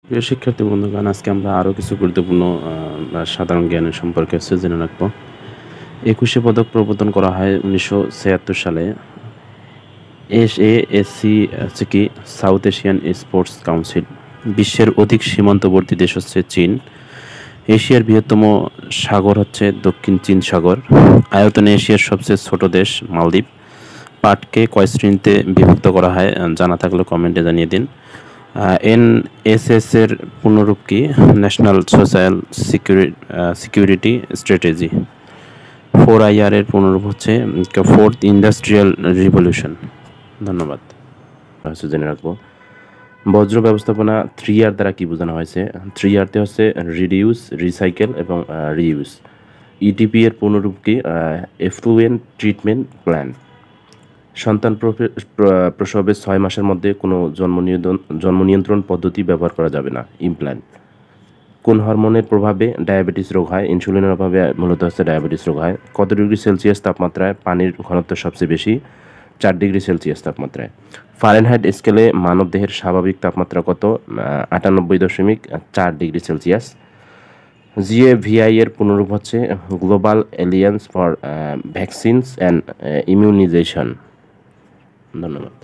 প্রিয় শিক্ষার্থী বন্ধুগণ, আজকে আমরা আরও কিছু গুরুত্বপূর্ণ সাধারণ জ্ঞানের সম্পর্কে জেনে রাখব। 21শে পদক প্রবর্তন করা হয় 1976 সালে। SASC হচ্ছে কি সাউথ এশিয়ান স্পোর্টস কাউন্সিল। বিশ্বের অধিক সীমান্তবর্তী দেশ হচ্ছে চীন। এশিয়ার বৃহত্তম সাগর হচ্ছে দক্ষিণ চীন সাগর। আয়তনে এশিয়ার সবচেয়ে ছোট দেশ মালদ্বীপ। পাটকে কয় শ্রেণীতে বিভক্ত করা হয় জানা থাকলে কমেন্টে জানিয়ে দিন। NSS এর পূর্ণরূপ কি? National social security strategy. 4IR এর পূর্ণরূপ হচ্ছে ফোর্থ ইন্ডাস্ট্রিয়াল রিভলিউশন। ধন্যবাদ। জেনে রাখবো বজ্র ব্যবস্থাপনা 3R দ্বারা কি বোঝানো হয়েছে? 3Rতে হচ্ছে রিডিউস, রিসাইকেল এবং রিইউজ। ETP এর পূর্ণরূপ কি? Effluent treatment plan. সন্তান প্রসবের 6 মাসের মধ্যে কোনো জন্ম নিয়ন্ত্রণ পদ্ধতি ব্যবহার করা যাবে না, ইমপ্ল্যান্ট। কোন হরমোনের প্রভাবে ডায়াবেটিস রোগ হয়? ইনসুলিনের অভাবে মূলত হচ্ছে ডায়াবেটিস রোগ হয়। কত ডিগ্রি সেলসিয়াস তাপমাত্রায় পানির ঘনত্ব সবচেয়ে বেশি? 4 ডিগ্রি সেলসিয়াস তাপমাত্রায়। ফারেনহাইট স্কেলে মানব দেহের স্বাভাবিক তাপমাত্রা কত? 98.4 ডিগ্রি সেলসিয়াস। GAVI এর পূর্ণরূপ হচ্ছে global alliance for vaccines and immunization. ধন্যবাদ।